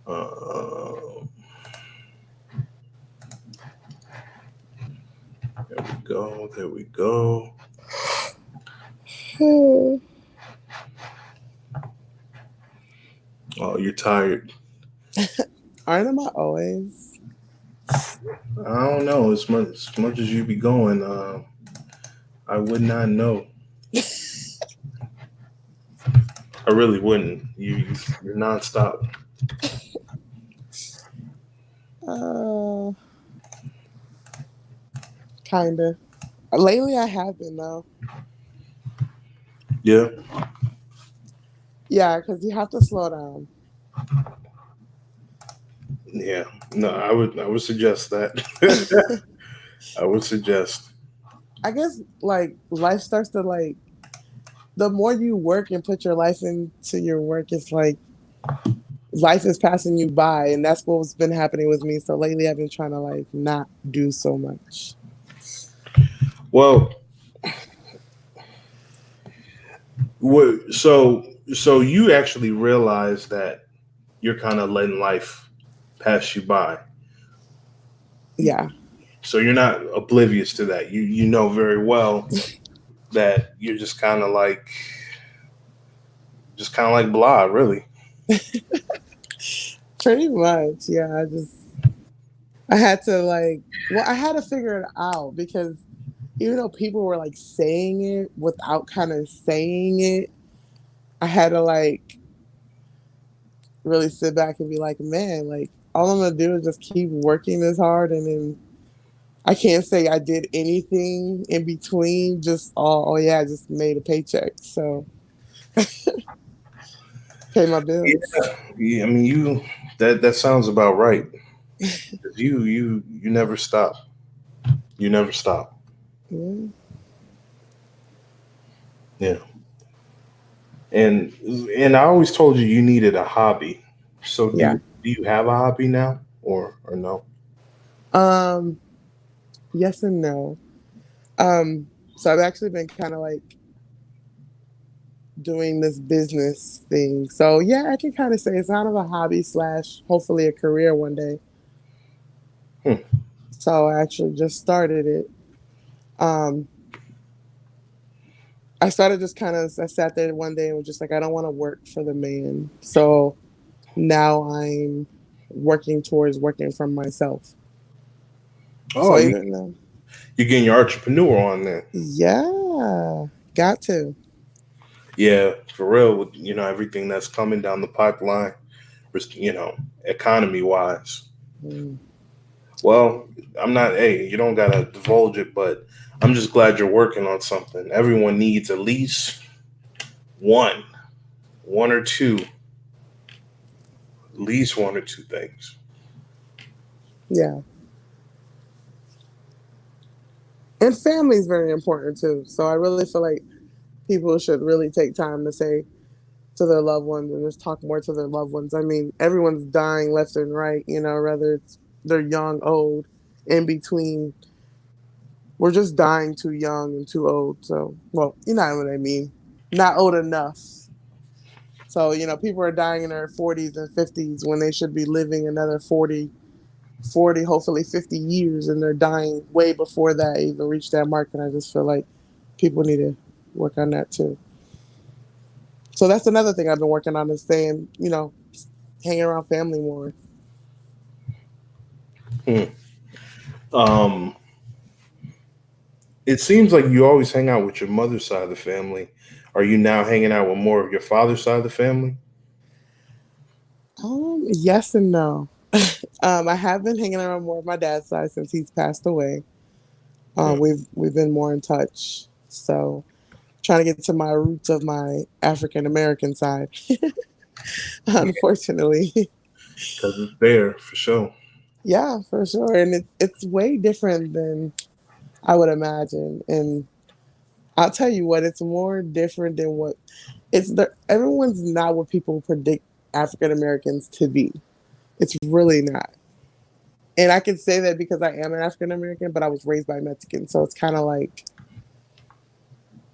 Uh, there we go. There we go. Hmm. Oh, you're tired. Aren't I always? I don't know. As much as you be going, I would not know. I really wouldn't. You're nonstop. Uh, Kinda. Lately, I have been though. Yeah. Yeah, because you have to slow down. Yeah. No, I would suggest that. I would suggest. I guess like life starts to like the more you work and put your life into your work, it's like life is passing you by, and that's what's been happening with me. So lately, I've been trying to like not do so much. Well, so you actually realize that you're kind of letting life pass you by. Yeah, So you're not oblivious to that. You know very well that you're just kind of like blah, really. pretty much. Yeah, I had to like I had to figure it out because even though people were like saying it without kind of saying it, I had to like really sit back and be like, man, like all I'm gonna do is just keep working this hard, and then I can't say I did anything in between. Just oh yeah, I just made a paycheck, so pay my bills. Yeah, I mean that sounds about right. 'Cause you never stop. You never stop. Yeah, Yeah. And and I always told you needed a hobby. So yeah. do you have a hobby now or no? Um, yes and no. So I've actually been kind of like doing this business thing. So yeah, I can kind of say it's kind of a hobby slash hopefully a career one day. Hmm. So I actually just started it. Um, I started just kind of I sat there one day and was just like I don't want to work for the man. So now I'm working towards working for myself. Oh, So even though you're getting your entrepreneur on there. yeah, got to. Yeah, for real. With everything that's coming down the pipeline, you know, economy wise. Mm. Well, I'm not. Hey, you don't gotta divulge it, but I'm just glad you're working on something. Everyone needs at least one, one or two, at least one or two things. Yeah, and family is very important too. So I really feel like people should really take time to say to their loved ones and just talk more to their loved ones. I mean, everyone's dying left and right, whether it's they're young, old, in between. We're just dying too young and too old. So, well, you know what I mean. Not old enough. So, people are dying in their 40s and 50s when they should be living another 40, hopefully 50 years, and they're dying way before that even reach that mark. And I just feel like people need to work on that too. So that's another thing I've been working on is staying, hanging around family more. Hmm. Um, it seems like you always hang out with your mother's side of the family. Are you now hanging out with more of your father's side of the family? Yes and no. I have been hanging around more of my dad's side since he's passed away. Yeah. We've been more in touch. So trying to get to my roots of my African American side, unfortunately. Because it's there for sure. Yeah, for sure. And it's way different than I would imagine. And I'll tell you what, it's more different than what everyone's not what people predict African Americans to be. It's really not. And I can say that because I am an African American, but I was raised by Mexicans. So it's kind of like,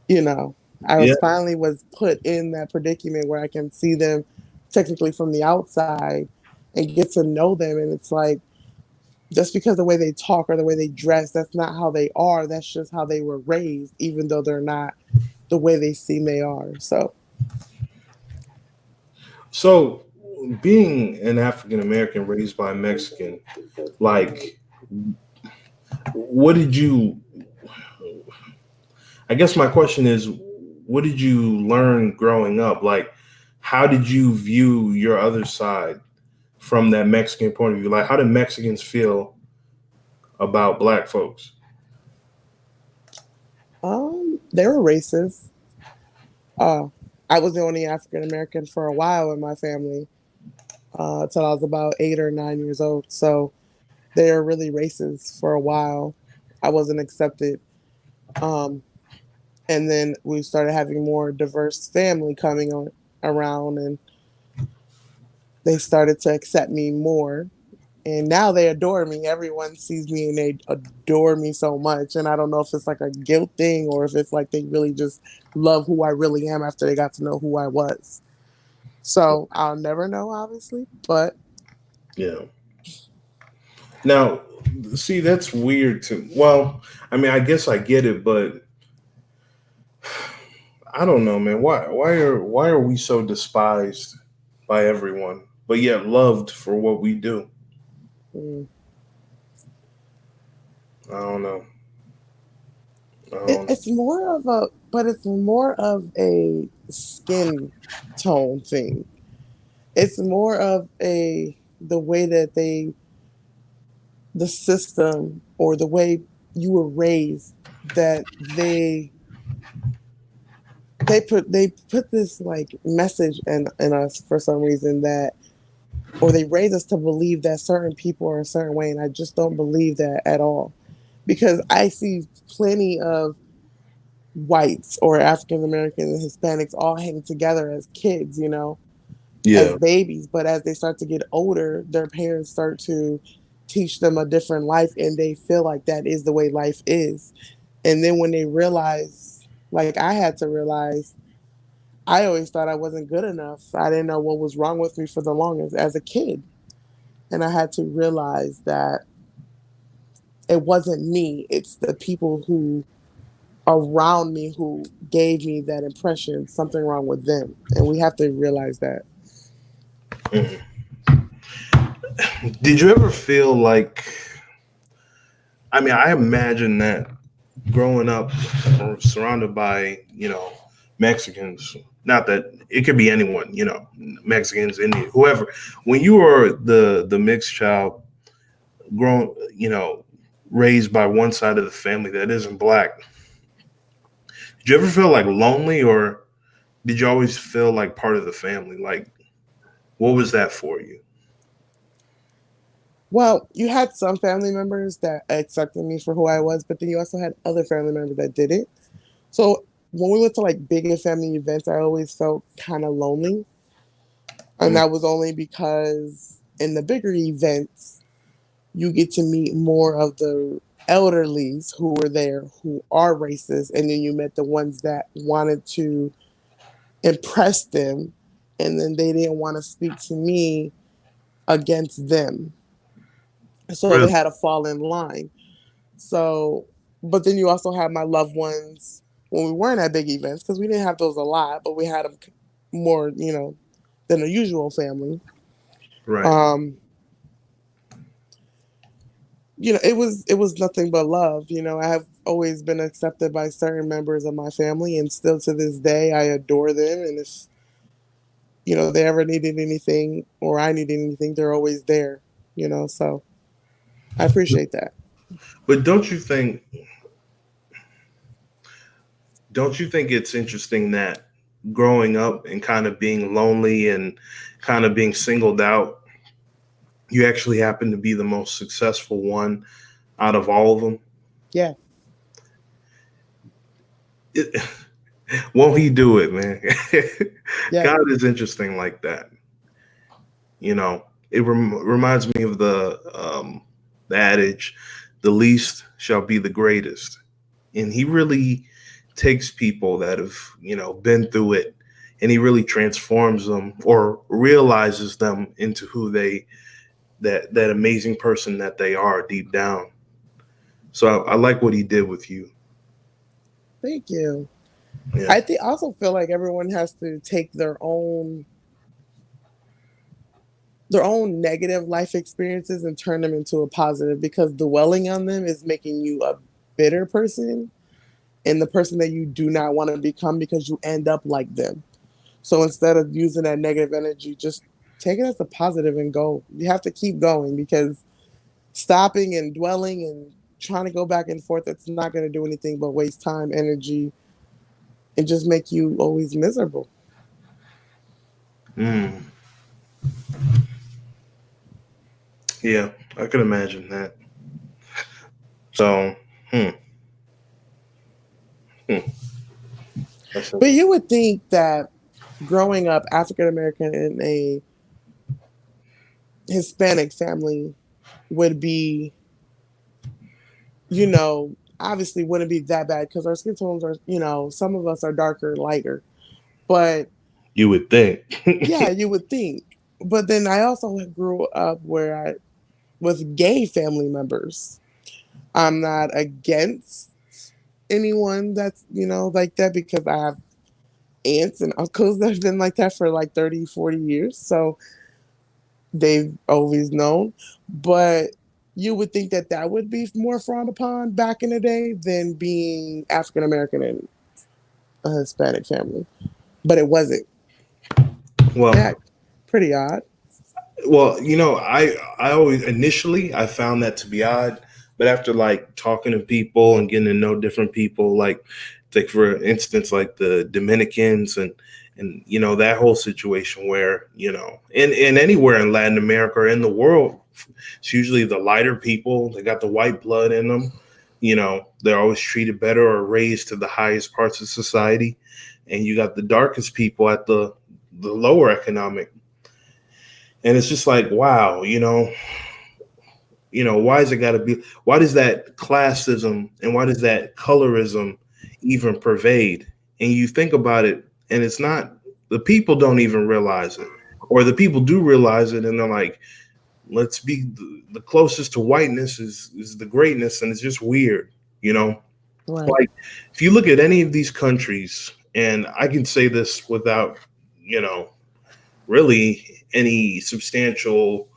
you know, I Yeah. was put in that predicament where I can see them technically from the outside and get to know them. And it's like, just because the way they talk or the way they dress, that's not how they are. That's just how they were raised, even though they're not the way they seem they are. So, So, being an African American raised by a Mexican, like, what did you? I guess my question is, what did you learn growing up? Like, how did you view your other side from that Mexican point of view? Like, how did Mexicans feel about black folks? they were racist. Uh, I was the only African American for a while in my family, till I was about 8 or 9 years old. So they were really racist for a while. I wasn't accepted. Um, and then we started having more diverse family coming on around, and they started to accept me more. And now they adore me. Everyone sees me and they adore me so much. And I don't know if it's like a guilt thing or if it's like they really just love who I really am after they got to know who I was. So I'll never know, obviously, but Yeah. Now, see, that's weird too. Well, I mean, I guess I get it, but I don't know, man. Why are we so despised by everyone, but yet loved for what we do? mm, I don't know. I don't know. it's more of a, but it's more of a skin tone thing. It's more of a, the way that the system or the way you were raised, that they put this like message in us for some reason, that, or they raise us to believe that certain people are a certain way, and I just don't believe that at all, because I see plenty of whites or African Americans and Hispanics all hang together as kids, as Yeah. babies, but as they start to get older, their parents start to teach them a different life, and they feel like that is the way life is. And then when they realize, like I had to realize, I always thought I wasn't good enough. I didn't know what was wrong with me for the longest as a kid. And I had to realize that it wasn't me, it's the people who around me who gave me that impression, something wrong with them. And we have to realize that. Mhm. Did you ever feel like? I mean, I imagine that growing up surrounded by Mexicans. Not that it could be anyone, Mexicans, Indian, whoever. When you are the mixed child, grown, raised by one side of the family that isn't black, did you ever feel like lonely, or did you always feel like part of the family? Like, what was that for you? Well, you had some family members that accepted me for who I was, but then you also had other family members that didn't. So when we went to like bigger family events, I always felt kind of lonely. And Mm. that was only because in the bigger events, you get to meet more of the elderlies who were there who are racist. And then you met the ones that wanted to impress them. And then they didn't want to speak to me against them. So they Really? had to fall in line. So, but then you also have my loved ones when we weren't at big events, because we didn't have those a lot, but we had them more, than a usual family. Right. Um, it was nothing but love. I have always been accepted by certain members of my family, and still to this day, I adore them. And if they ever needed anything or I needed anything, they're always there. So I appreciate that. But don't you think it's interesting that growing up and kind of being lonely and kind of being singled out, you actually happen to be the most successful one out of all of them? Yeah, It, won't he do it, man? yeah, God is interesting like that. It reminds me of the adage, "The least shall be the greatest," and he really takes people that have been through it and he really transforms them or realizes them into who they that amazing person that they are deep down. So I like what he did with you. Thank you. Yeah. I think also feel like everyone has to take their own negative life experiences and turn them into a positive, because dwelling on them is making you a bitter person and the person that you do not want to become, because you end up like them. So instead of using that negative energy, just take it as a positive and go. You have to keep going, because stopping and dwelling and trying to go back and forth, it's not going to do anything but waste time, energy, and just make you always miserable. Mm, yeah, I can imagine that. So, hmm, hmm, that's But you interesting. would think that growing up African American in a Hispanic family would be, obviously wouldn't be that bad, because our skin tones are, some of us are darker, lighter. But You would think. yeah, you would think. But then I also grew up where I with gay family members. I'm not against anyone that's, like that, because I have aunts and uncles that have been like that for like 30, 40 years. So they've always known. But you would think that that would be more frowned upon back in the day than being African American in a Hispanic family. But it wasn't. Well, Yeah, pretty odd. I always initially I found that to be odd, but after like talking to people and getting to know different people, like for instance, like the Dominicans and that whole situation where in anywhere in Latin America or in the world, it's usually the lighter people. They got the white blood in them. They're always treated better or raised to the highest parts of society, and you got the darkest people at the lower economic. And it's just like, wow, why is it got to be? Why does that classism and why does that colorism even pervade? And you think about it, and it's not, the people don't even realize it, or the people do realize it, and they're like, let's be the closest to whiteness is the greatness, and it's just weird, you know. Right. Like if you look at any of these countries, and I can say this without, you know, really any substantial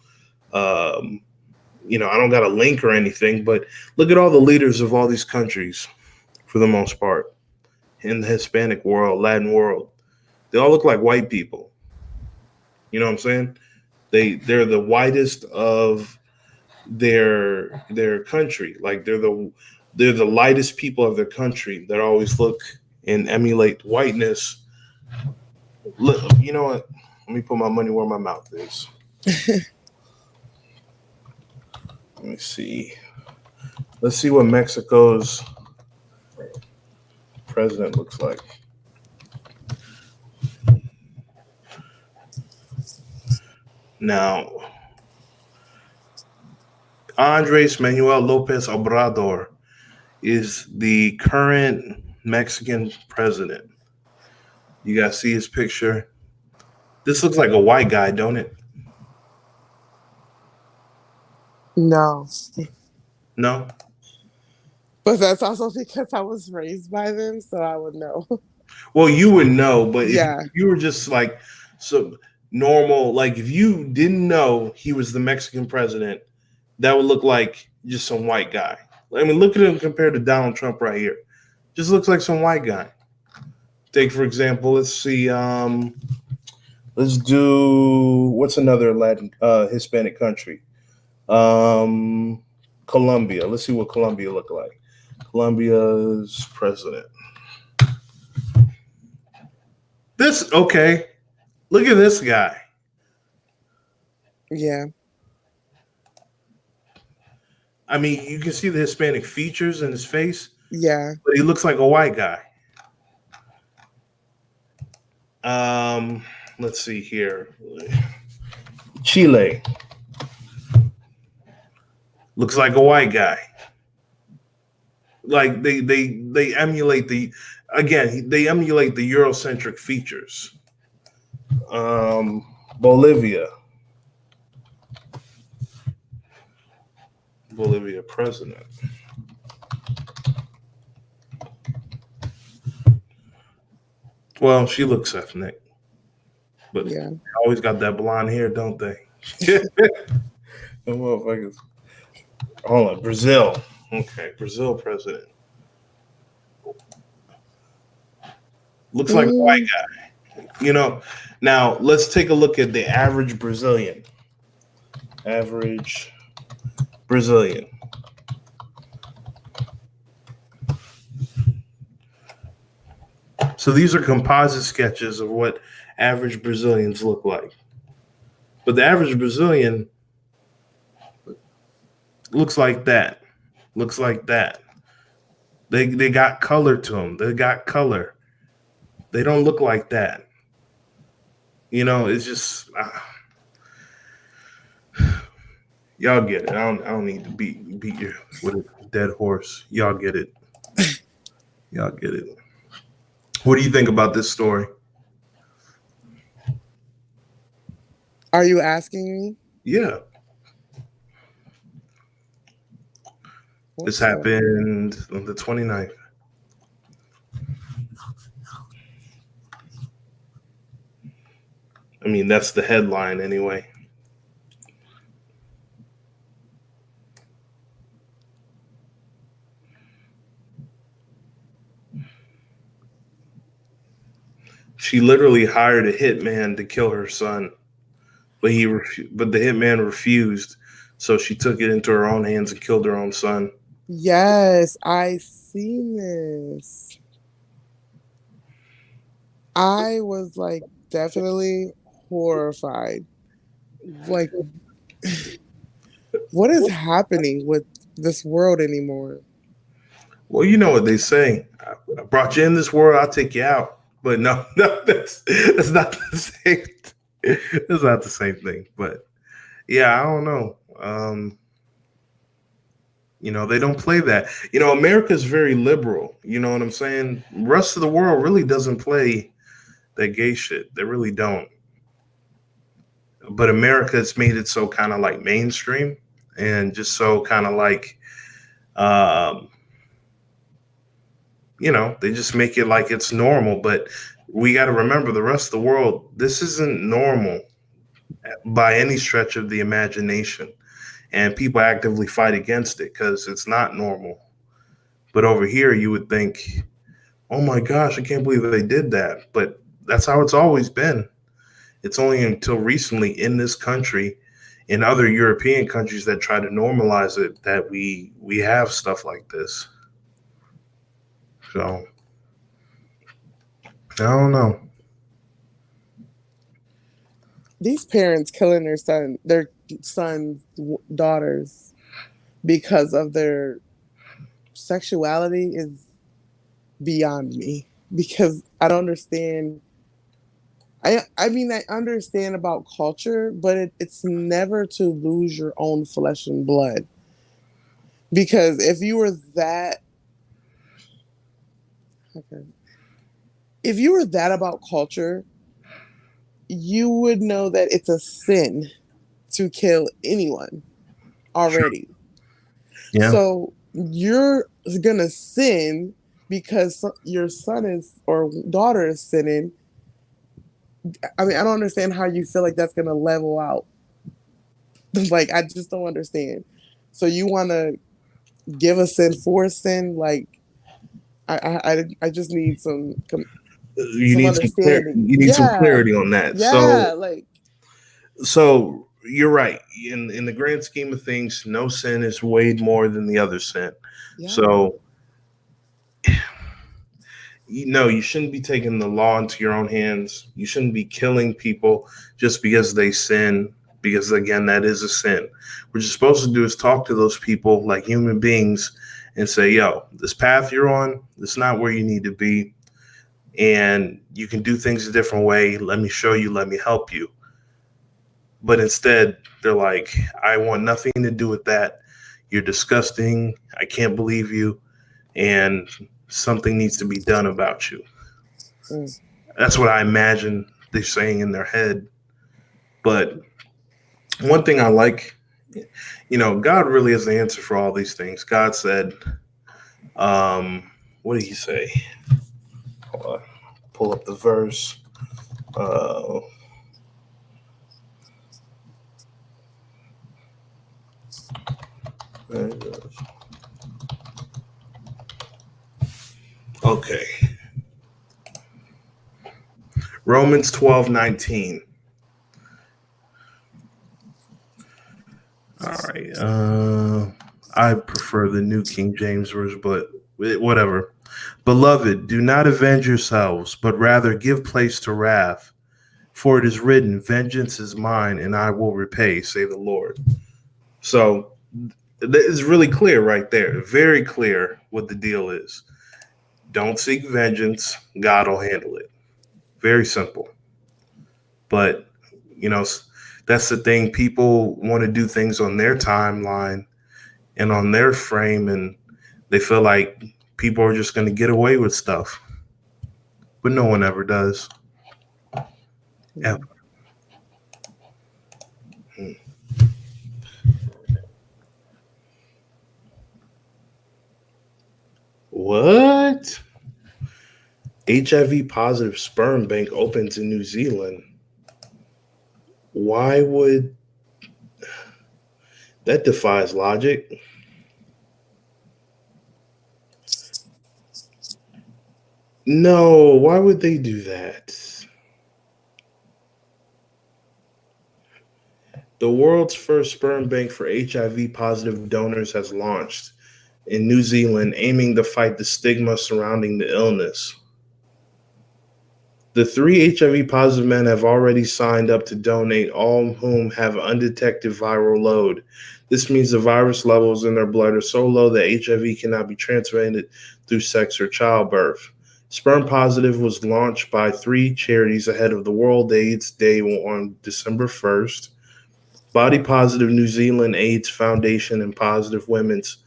um, I don't got a link or anything, but look at all the leaders of all these countries for the most part in the Hispanic world, Latin world. They all look like white people. You know what I'm saying? They're the whitest of their country. Like they're the lightest people of their country that always look and emulate whiteness. Look, you know what? Let me put my money where my mouth is. Let me see. Let's see what Mexico's president looks like. Now, Andres Manuel Lopez Obrador is the current Mexican president. You guys see his picture? This looks like a white guy, don't it? No. No? But that's also because I was raised by them, so I would know. Well, you would know, but if Yeah. you were just like so normal, like if you didn't know he was the Mexican president, that would look like just some white guy. I mean, look at him compared to Donald Trump right here. Just looks like some white guy. Take for example, let's see. Let's do what's another Latin Hispanic country? Um, Colombia. Let's see what Colombia look like. Colombia's president. This okay. Look at this guy. Yeah. I mean, you can see the Hispanic features in his face, Yeah. but he looks like a white guy. Um, let's see here. Chile looks like a white guy. Like they emulate they emulate the Eurocentric features. Bolivia. Bolivia president. Well, she looks ethnic, but Yeah. they always got that blonde hair, don't they? Them motherfuckers. Hold on, Brazil. Okay, Brazil president. Looks like a white Mm, guy. Now let's take a look at the average Brazilian. Average Brazilian. So these are composite sketches of what average Brazilians look like. But the average Brazilian looks like that. Looks like that. They got color to them. They got color. They don't look like that. It's just y'all get it. I don't need to beat you with a dead horse. Y'all get it. Y'all get it. What do you think about this story? are you asking me? Yeah, this What's up? happened on the 29th. I mean, that's the headline anyway. She literally hired a hitman to kill her son, but but the hitman refused, so she took it into her own hands and killed her own son. Yes, I seen this. I was like definitely horrified. Like, what is happening with this world anymore? Well, you know what they say. I brought you in this world, I'll take you out. But no, no, that's not the same. That's not the same thing. But yeah, I don't know. They don't play that. America's very liberal. You know what I'm saying? The rest of the world really doesn't play that gay shit. They really don't. But America has made it so kind of like mainstream and just so kind of like, um, they just make it like it's normal. But we got to remember the rest of the world, this isn't normal by any stretch of the imagination. And people actively fight against it because it's not normal. But over here, you would think, oh my gosh, I can't believe they did that. But that's how it's always been. It's only until recently in this country, in other European countries that try to normalize it, that we have stuff like this. So I don't know. These parents killing their sons, daughters because of their sexuality is beyond me. Because I don't understand. I mean, I understand about culture, but it's never to lose your own flesh and blood. Because if you were that, okay, if you were that about culture, you would know that it's a sin to kill anyone Sure. already. Yeah. So you're gonna sin because your son is or daughter is sinning. I mean, I don't understand how you feel like that's gonna level out. Like, I just don't understand. So you want to give a sin for a sin? Like, I just need You some need some understanding. you need some Yeah, clarity on that. yeah, like So you're right. In the grand scheme of things, no sin is weighed more than the other sin. yeah, So you shouldn't be taking the law into your own hands. You shouldn't be killing people just because they sin, because again, that is a sin. What you're supposed to do is talk to those people like human beings and say, yo, this path you're on, it's not where you need to be. And you can do things a different way. Let me show you, let me help you. But instead, they're like, I want nothing to do with that. You're disgusting. I can't believe you. And something needs to be done about you. mm, That's what I imagine they're saying in their head. But one thing I like, God really is the answer for all these things. God said, what did he say? Hold on, pull up the verse. Uh, okay. Romans 12:19. All right. I prefer the New King James Version, but whatever. Beloved, do not avenge yourselves, but rather give place to wrath. For it is written, vengeance is mine, and I will repay, say the Lord. So it's really clear right there. Very clear what the deal is. Don't seek vengeance. God will handle it. Very simple. But, that's the thing. People want to do things on their timeline and on their frame, and they feel like people are just going to get away with stuff. But no one ever does. Ever. What? HIV positive sperm bank opens in New Zealand. Why would that defies logic? No, why would they do that? The world's first sperm bank for HIV positive donors has launched in New Zealand, aiming to fight the stigma surrounding the illness. The 3 HIV positive men have already signed up to donate, all of whom have undetected viral load. This means the virus levels in their blood are so low that HIV cannot be transmitted through sex or childbirth. Sperm Positive was launched by 3 charities ahead of the World AIDS Day on December 1st. Body Positive New Zealand AIDS Foundation and Positive Women's.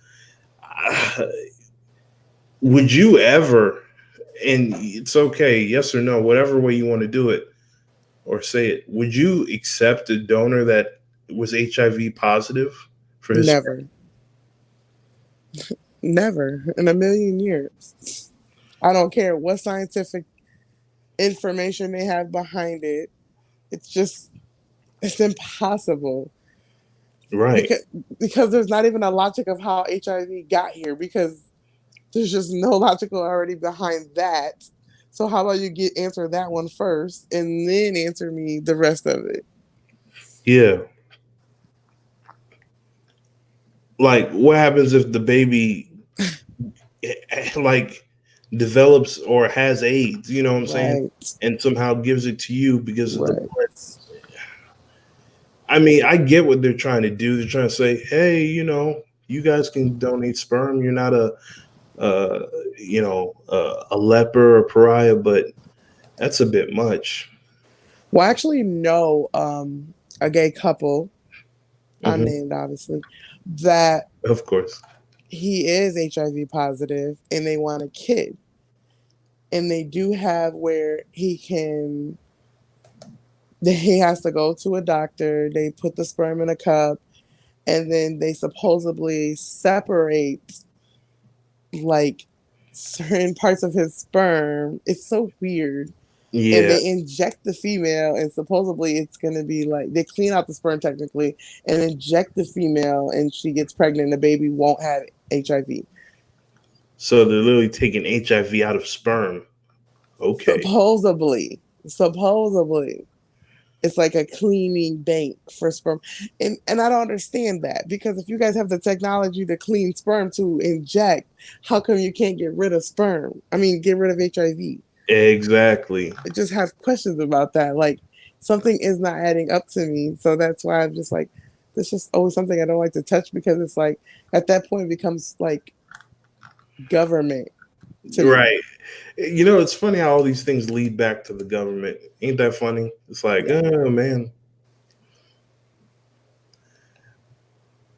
Would you ever, and it's okay, yes or no, whatever way you want to do it or say it, would you accept a donor that was HIV positive for his Never. Never in a million years. I don't care what scientific information they have behind it. It's impossible. Right. Because there's not even a logic of how HIV got here, because there's just no logical already behind that. So how about you answer that one first and then answer me the rest of it? Yeah. Like, what happens if the baby like develops or has AIDS, you know what I'm saying? And somehow gives it to you because of the blood. I mean, I get what they're trying to do. They're trying to say, hey, you guys can donate sperm. You're not a leper or pariah, but that's a bit much. Well, I actually know a gay couple, Mm-hmm. unnamed obviously, that of course he is HIV positive and they want a kid. And they do have where he has to go to a doctor, they put the sperm in a cup, and then they supposedly separate like certain parts of his sperm. It's so weird. Yeah. And they inject the female, and supposedly it's going to be like they clean out the sperm technically and inject the female, and she gets pregnant and the baby won't have HIV. So they're literally taking HIV out of sperm. Okay. Supposedly. It's like a cleaning bank for sperm. And I don't understand that, because if you guys have the technology to clean sperm to inject, how come you can't get rid of sperm? I mean, get rid of HIV. Exactly. I just have questions about that. Like, something is not adding up to me. So that's why I'm just like, this is always something I don't like to touch, because it's like, at that point it becomes like government. Right. It's funny how all these things lead back to the government. Ain't that funny? It's like, oh man.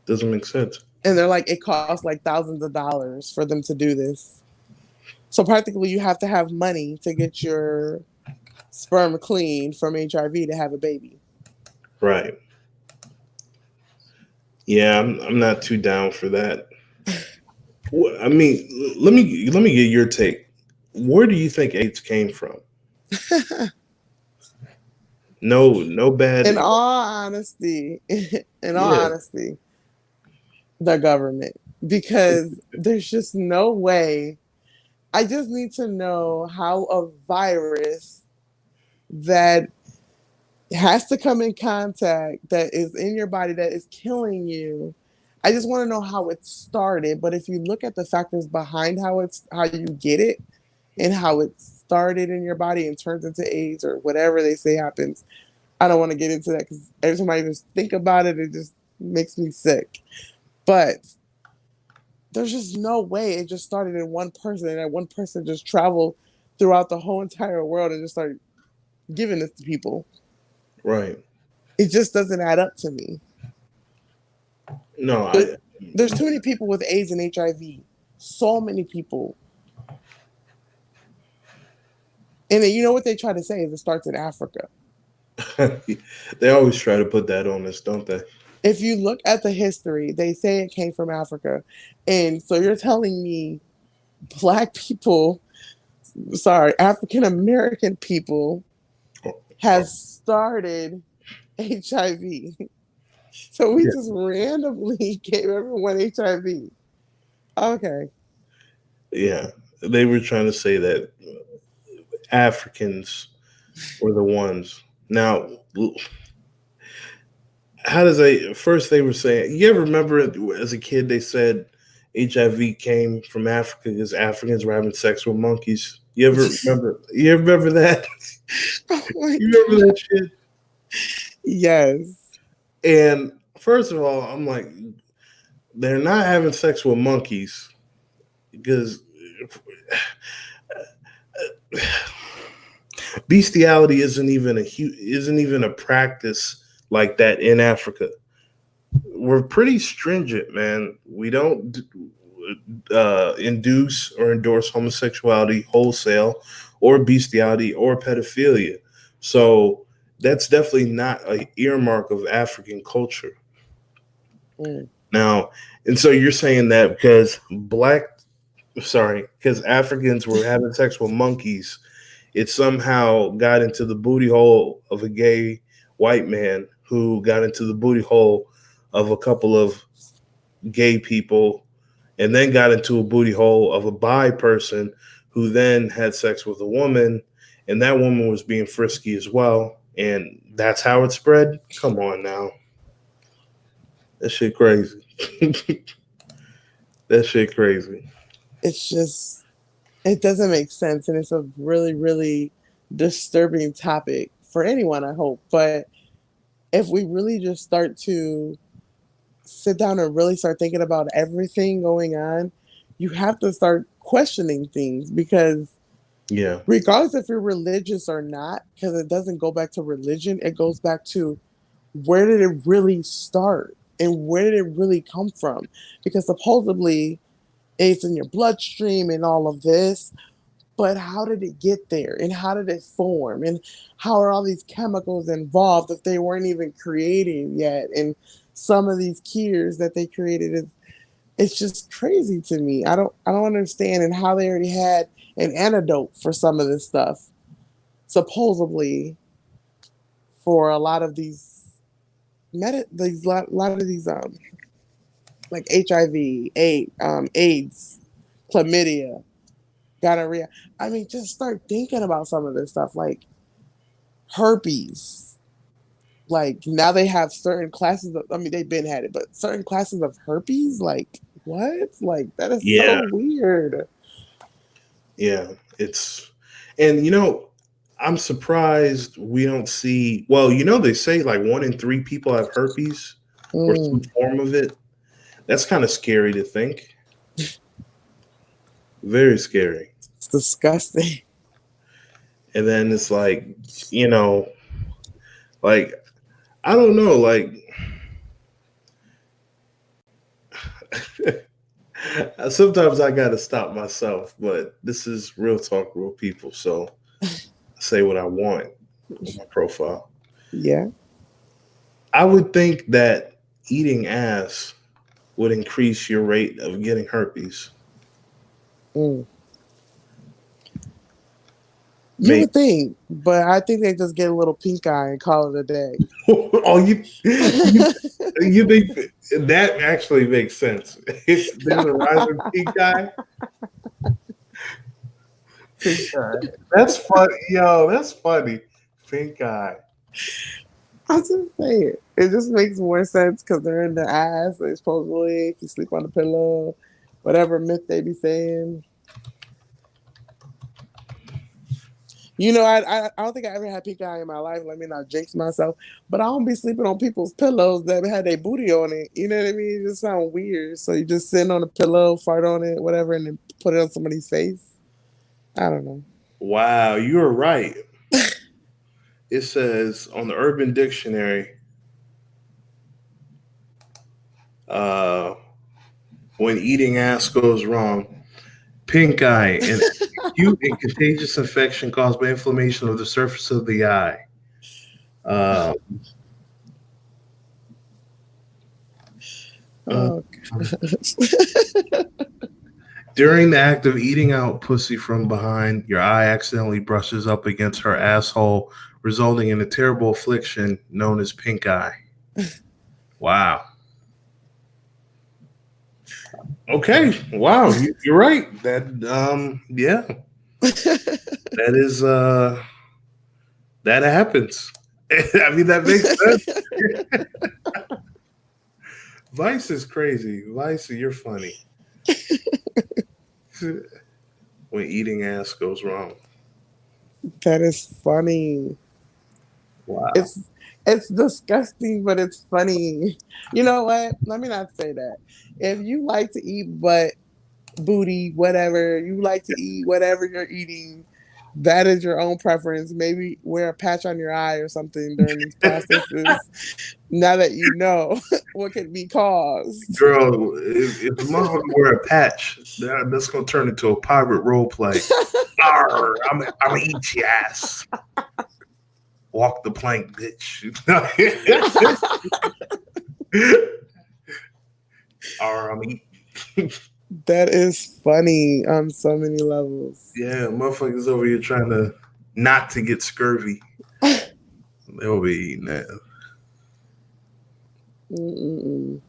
Doesn't make sense. And they're like, it costs like thousands of dollars for them to do this. So practically you have to have money to get your sperm clean from HIV to have a baby. Right. Yeah, I'm not too down for that. I mean, let me get your take. Where do you think AIDS came from? No, no bad. In all honesty, in all Yeah, honesty, the government. Because there's just no way. I just need to know how a virus that has to come in contact, that is in your body, that is killing you. I just want to know how it started. But if you look at the factors behind how you get it and how it started in your body and turns into AIDS or whatever they say happens, I don't want to get into that because every time I even think about it, it just makes me sick. But there's just no way it just started in one person and that one person just traveled throughout the whole entire world and just started giving this to people. right. It just doesn't add up to me. No, There, there's too many people with AIDS and HIV. So many people. And then you know what they try to say is it starts in Africa. they always try to put that on us, don't they? If you look at the history, they say it came from Africa. And so you're telling me black people, sorry, African American people Oh, have oh, started HIV. So we yeah, just randomly gave everyone HIV. Okay. yeah. They were trying to say that Africans were the ones. Now, how does they? First, they were saying. You ever remember as a kid they said HIV came from Africa because Africans were having sex with monkeys. You ever remember? You ever remember that? Oh my You remember God. that shit? Yes. And first of all, I'm like, they're not having sex with monkeys because bestiality isn't even a practice like that in Africa. We're pretty stringent, man. We don't induce or endorse homosexuality wholesale, or bestiality, or pedophilia. So that's definitely not a earmark of African culture. Mm. Now, and so you're saying that because Africans were having sex with monkeys, it somehow got into the booty hole of a gay white man who got into the booty hole of a couple of gay people, and then got into a booty hole of a bi person who then had sex with a woman, and that woman was being frisky as well. And that's how it spread. Come on now. That shit crazy. that shit crazy. It's just, it doesn't make sense. And it's a really, really disturbing topic for anyone, I hope. But if we really just start to sit down and really start thinking about everything going on, you have to start questioning things because Yeah. regardless if you're religious or not, because it doesn't go back to religion, it goes back to where did it really start and where did it really come from? Because supposedly it's in your bloodstream and all of this, but how did it get there and how did it form and how are all these chemicals involved if they weren't even created yet? And some of these cures that they created is, it's just crazy to me. I don't understand, and how they already had an antidote for some of this stuff supposedly for a lot of these lot of these like HIV, AIDS, chlamydia, gonorrhea. I mean, just start thinking about some of this stuff, like herpes. Like now they have certain classes of, I mean, they've been had it, but certain classes of herpes. Like what? Like that is so Yeah. weird. Yeah. It's, and I'm surprised we don't see, well, they say like 1 in 3 people have herpes or some Mm, form of it. That's kind of scary to think. Very scary. it's disgusting. And then it's like, you know, like, I don't know, like, sometimes I got to stop myself, but this is real talk, real people. So say what I want on my profile. Yeah. I would think that eating ass would increase your rate of getting herpes. Mm. You Maybe. would think, but I think they just get a little pink eye and call it a day. Oh, you think that actually makes sense? If there's a rising pink eye, pink eye. That's funny, yo. That's funny. Pink eye. I'm just saying. It just makes more sense because they're in the ass. They supposedly, if you sleep on the pillow, whatever myth they be saying. You know, I don't think I ever had pink eye in my life. Let me not jinx myself. But I don't be sleeping on people's pillows that had their booty on it. You know what I mean? It just sounds weird. So you just sit on a pillow, fart on it, whatever, and then put it on somebody's face. I don't know. Wow, you're right. It says on the Urban Dictionary, uh, when eating ass goes wrong, pink eye, an acute and contagious infection caused by inflammation of the surface of the eye. Uh, uh, Oh, During the act of eating out pussy from behind, your eye accidentally brushes up against her asshole, resulting in a terrible affliction known as pink eye. Wow. Okay. Wow. You're right. Yeah, that is, that happens. I mean, that makes sense. Vice is crazy. Vice, you're funny. When eating ass goes wrong. that is funny. Wow. It's disgusting, but it's funny. You know what? Let me not say that. If you like to eat butt, booty, whatever, you like to eat whatever you're eating, that is your own preference. Maybe wear a patch on your eye or something during these processes. Now that you know what could be caused. Girl, if the motherfucker wear a patch, that's gonna turn into a pirate role play. Arr, I'm gonna eat your ass. Walk the plank, bitch. Arr, I'm eat. That is funny on so many levels. Yeah, motherfuckers over here trying to not to get scurvy. They'll be eating that. Mm-mm-mm.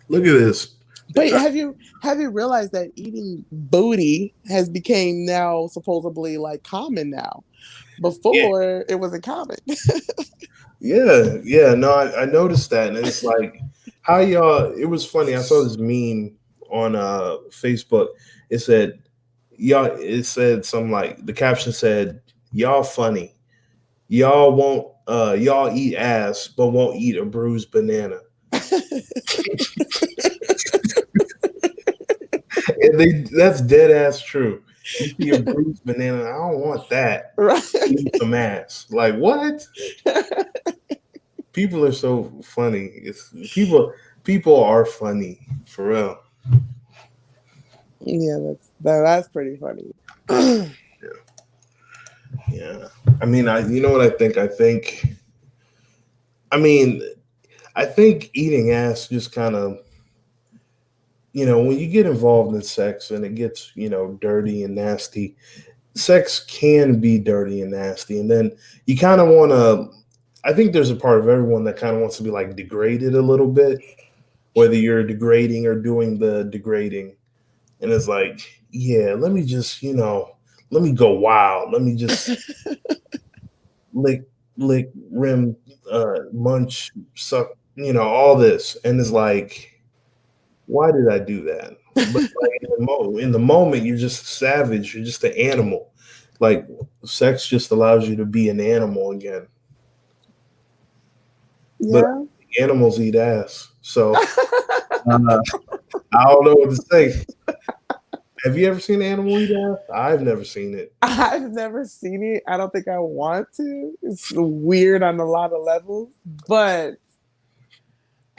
Look at this. But have you realized that eating booty has became now supposedly like common now? Yeah, Before it wasn't common. yeah. No, I noticed that, and it's like how y'all. It was funny. I saw this meme on Facebook. It said y'all. It said something like the caption said, "Y'all funny. Y'all won't. Y'all eat ass, but won't eat a bruised banana." And that's dead ass true. You see a bruised banana, I don't want that. Right. Eat some ass. Like what? People are so funny. It's people are funny for real. Yeah, that's pretty funny. Yeah. I mean, you know what I think? I mean, I think eating ass just kind of, when you get involved in sex and it gets, dirty and nasty, sex can be dirty and nasty. And then you kind of want to, I think there's a part of everyone that kind of wants to be like degraded a little bit, whether you're degrading or doing the degrading. And it's like, yeah, let me just, let me go wild. Let me just lick, rim, munch, suck, all this. And it's like, why did I do that? But like in the moment, you're just a savage. You're just an animal. Like sex just allows you to be an animal again. But Yeah. animals eat ass. So I don't know what to say. Have you ever seen an animal eat ass? I've never seen it. I've never seen it. I don't think I want to. It's weird on a lot of levels, but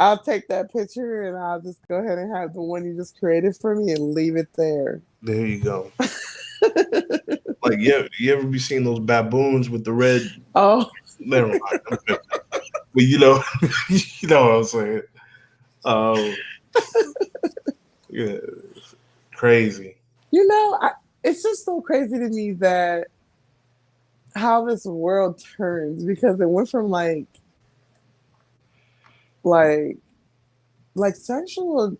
I'll take that picture and I'll just go ahead and have the one you just created for me and leave it there. There you go. Like, yeah, you ever be seeing those baboons with the red? Oh, Never mind. I'm joking. But you know, you know what I'm saying. Um, yeah, crazy. you know, it's just so crazy to me that how this world turns because it went from like like sexual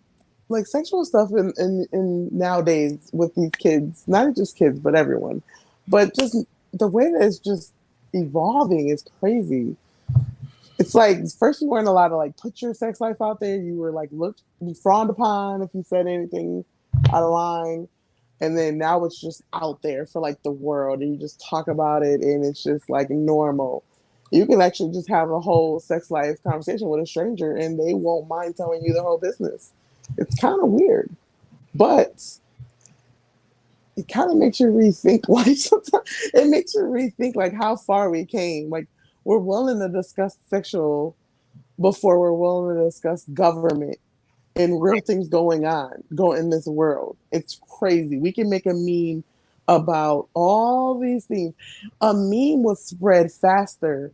sexual stuff in nowadays with these kids, not just kids but everyone, but just the way that it's just evolving is crazy. It's like first you weren't allowed to like put your sex life out there. You were like looked, you frowned upon if you said anything out of line, and then now it's just out there for like the world, and you just talk about it, and it's just like normal. You can actually just have a whole sex life conversation with a stranger, and they won't mind telling you the whole business. It's kind of weird, but it kind of makes you rethink life. Sometimes it makes you rethink like how far we came. Like we're willing to discuss sexual before we're willing to discuss government and real things going in this world. It's crazy. We can make a meme about all these things. A meme will spread faster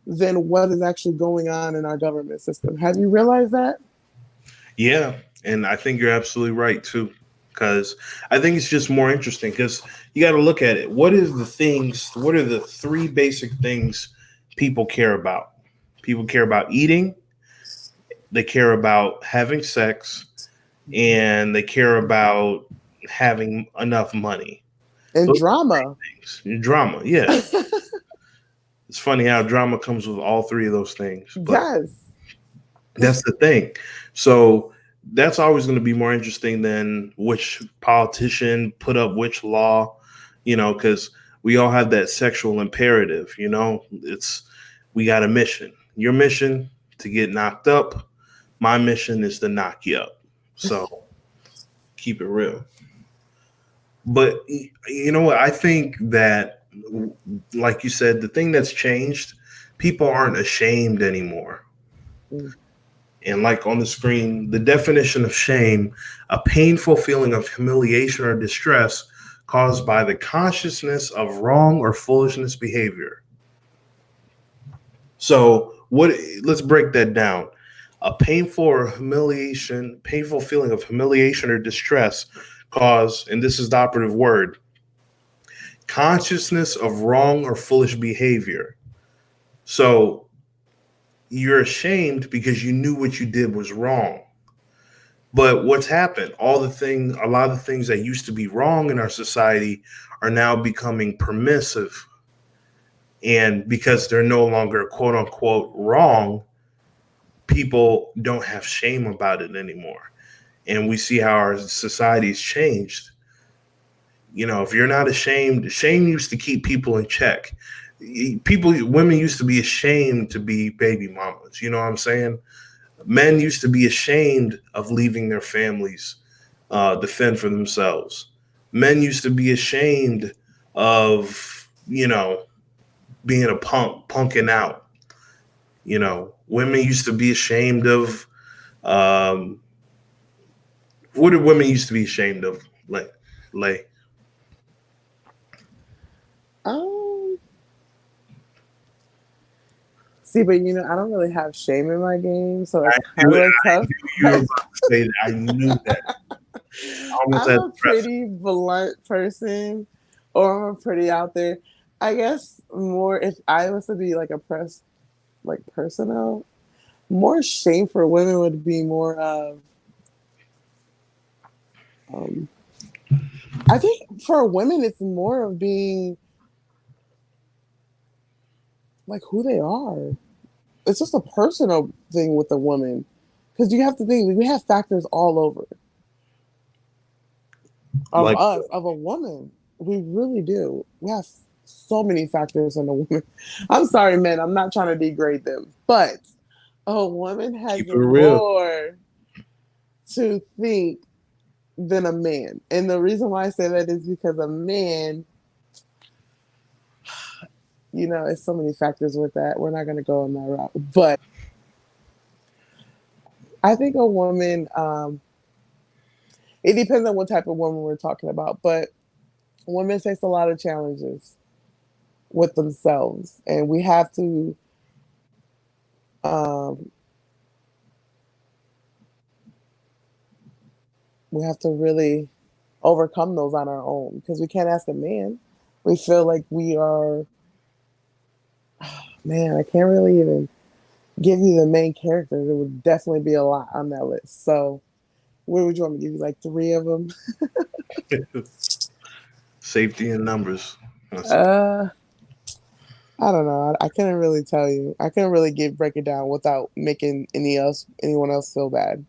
than what is actually going on in our government system. Have you realized that? Yeah, and I think you're absolutely right too, because I think it's just more interesting because you got to look at it. What is the things? What are the three basic things people care about? People care about eating, they care about having sex, and they care about having enough money. And Those drama. things. Drama, yeah. It's funny how drama comes with all three of those things, but Yes. that's the thing. So that's always going to be more interesting than which politician put up which law, because we all have that sexual imperative, it's we got a mission. Your mission to get knocked up. My mission is to knock you up. So keep it real. But you know what? I think that, like you said, the thing that's changed, people aren't ashamed anymore. Mm. And like on the screen, the definition of shame, a painful feeling of humiliation or distress caused by the consciousness of wrong or foolishness behavior. So what let's break that down. A painful feeling of humiliation or distress caused, and this is the operative word, consciousness of wrong or foolish behavior. So you're ashamed because you knew what you did was wrong. But what's happened? A lot of the things that used to be wrong in our society are now becoming permissive. And because they're no longer quote unquote wrong, people don't have shame about it anymore. And we see how our society's changed. If you're not ashamed, shame used to keep people in check. Women used to be ashamed to be baby mamas. You know what I'm saying? Men used to be ashamed of leaving their families, defend for themselves. Men used to be ashamed of, being a punking out. Women used to be ashamed of, um, what did women used to be ashamed of? Lay. Um, See, but I don't really have shame in my game, so I it's kind knew it. of I tough. knew you were about to say that. I knew that. I almost I'm had a to press it. pretty blunt person, or I'm a pretty out there. I guess more if I was to be like a press like personnel, more shame for women would be more of um I think for women it's more of being like who they are. It's just a personal thing with a woman. Because you have to think we have factors all over of Like, us, of a woman. We really do. We have so many factors in a woman. I'm sorry, men, I'm not trying to degrade them, but a woman has keep it real. more to think than a man. And the reason why I say that is because a man, it's so many factors with that. We're not going to go on that route. But I think a woman, it depends on what type of woman we're talking about. But women face a lot of challenges with themselves, and um, we have to really overcome those on our own because we can't ask a man. We feel like we are, man, I can't really even give you the main characters. It would definitely be a lot on that list. So, where would you want me to give you like three of them? Safety in numbers. That's Uh, I don't know. I couldn't really tell you. I couldn't really break it down without making anyone else feel bad.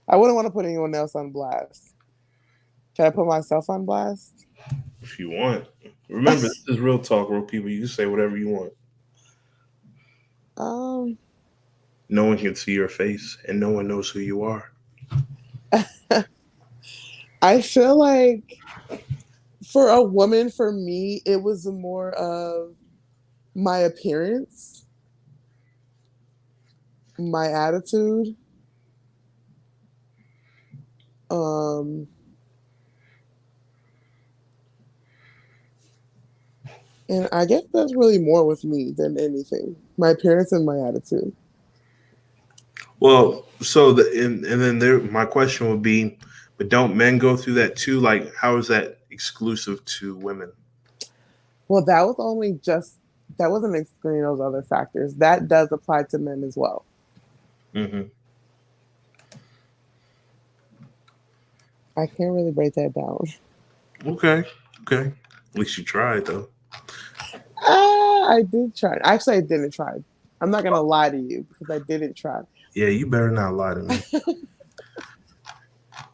I wouldn't want to put anyone else on blast. Can I put myself on blast? if you want. Remember, this is real talk, real people. You can say whatever you want. Um, No one can see your face, and no one knows who you are. I feel like for a woman, for me, it was more of my appearance, my attitude, um, and I guess that's really more with me than anything. My appearance and my attitude. Well, and then there, my question would be, but don't men go through that too? Like, how is that exclusive to women? Well, that was only just that wasn't excluding those other factors. That does apply to men as well. Hmm. I can't really break that down. Okay, okay. At least you tried, though. I did try. Actually, I didn't try. I'm not gonna lie to you because I didn't try. Yeah, you better not lie to me.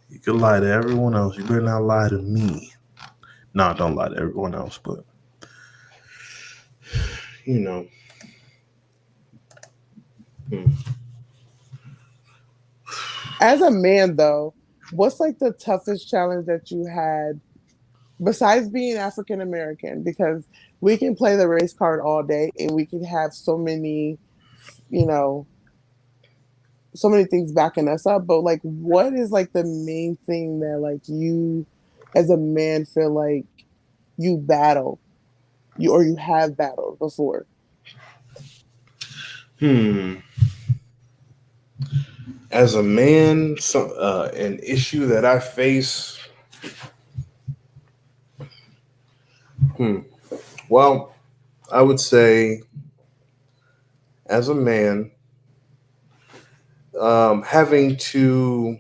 You could lie to everyone else. You better not lie to me. No, don't lie to everyone else, but you know. Hmm. As a man, though, what's like the toughest challenge that you had besides being African American? Because we can play the race card all day, and we can have so many, you know, so many things backing us up. But like, what is like the main thing that like you, as a man, feel like you battle you or you have battled before? Hmm. As a man, an issue that I face. Hmm. Well, I would say, as a man, having to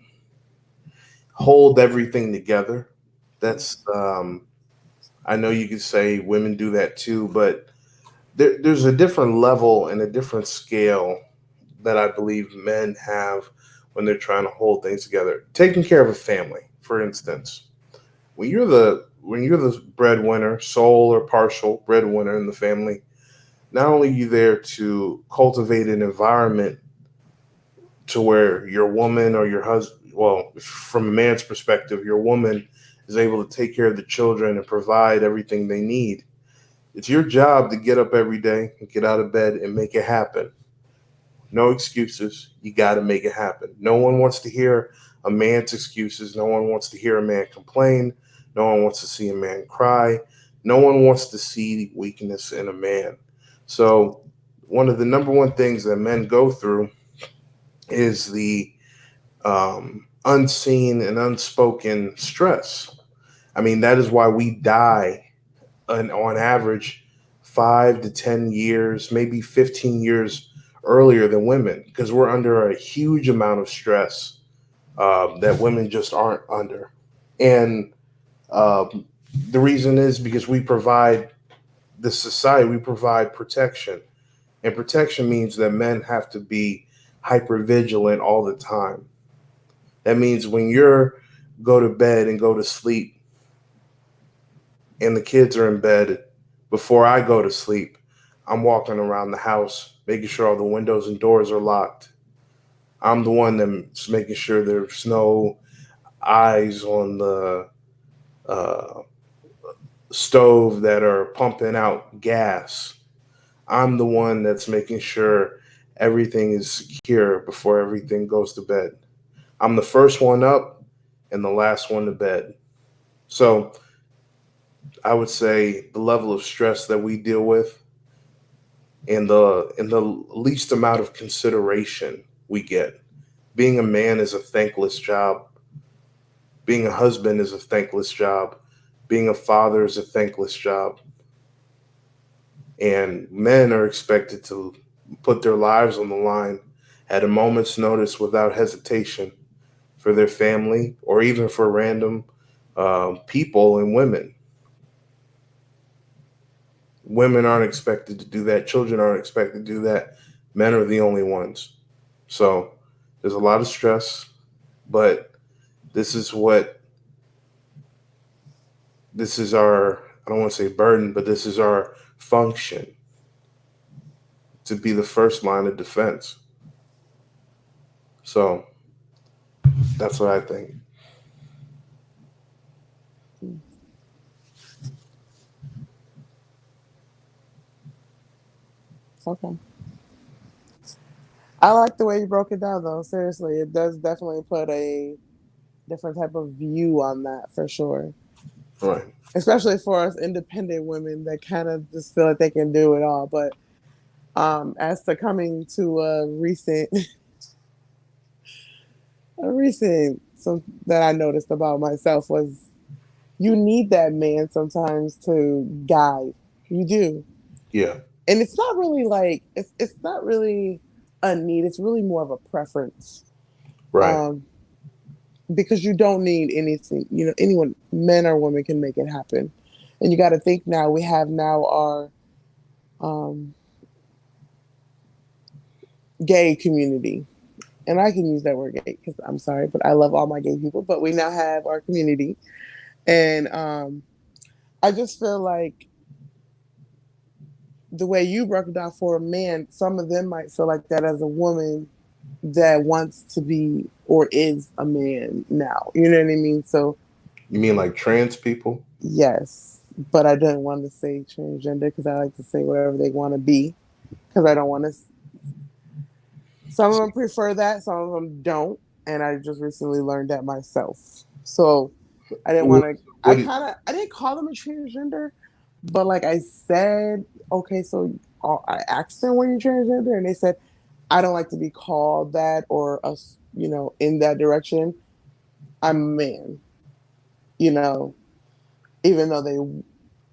hold everything together. That's I know you could say women do that too, but there's a different level and a different scale that I believe men have when they're trying to hold things together. Taking care of a family, for instance, when you're the breadwinner, sole or partial breadwinner in the family, not only are you there to cultivate an environment to where your woman or your husband, well, from a man's perspective, your woman is able to take care of the children and provide everything they need. It's your job to get up every day and get out of bed and make it happen. No excuses. You got to make it happen. No one wants to hear a man's excuses. No one wants to hear a man complain. No one wants to see a man cry. No one wants to see weakness in a man. So, one of the number one things that men go through is the unseen and unspoken stress. I mean, that is why we die on average 5 to 10 years, maybe 15 years earlier than women, because we're under a huge amount of stress that women just aren't under. And um, the reason is because we provide protection. And protection means that men have to be hyper vigilant all the time. That means when you're go to bed and go to sleep and the kids are in bed, before I go to sleep, I'm walking around the house making sure all the windows and doors are locked. I'm the one that's making sure there's no eyes on the uh, stove that are pumping out gas. I'm the one that's making sure everything is secure before everything goes to bed. I'm the first one up and the last one to bed. So I would say the level of stress that we deal with and the least amount of consideration we get. Being a man is a thankless job. Being a husband is a thankless job. Being a father is a thankless job. And men are expected to put their lives on the line at a moment's notice without hesitation for their family or even for random people and women. Women aren't expected to do that. Children aren't expected to do that. Men are the only ones. So there's a lot of stress, but this is what this is our, I don't want to say burden, but this is our function to be the first line of defense. So that's what I think. Okay. I like the way you broke it down, though. Seriously, it does definitely put a different type of view on that for sure. Right. Especially for us independent women that kind of just feel like they can do it all. But as to coming to a recent, a recent some that I noticed about myself was you need that man sometimes to guide. You do, Yeah. and it's not really like it's not really a need. It's really more of a preference. Right. Um, because you don't need anything. You know, anyone, men or women, can make it happen. And you got to think now. We have now our um, gay community, and I can use that word gay because I'm sorry, but I love all my gay people. But we now have our community, and I just feel like the way you broke it down for a man, some of them might feel like that as a woman that wants to be or is a man now. You know what I mean? So You mean like trans people? yes, but I didn't want to say transgender because I like to say whatever they want to be because I don't want to. Some of them prefer that, some of them don't, and I just recently learned that myself. So I didn't What, want to. what do- I didn't call them a transgender, but like I said, okay, so I asked them, "Were you transgender?" And they said, "I don't like to be called that or us, in that direction. I'm a man, you know, even though they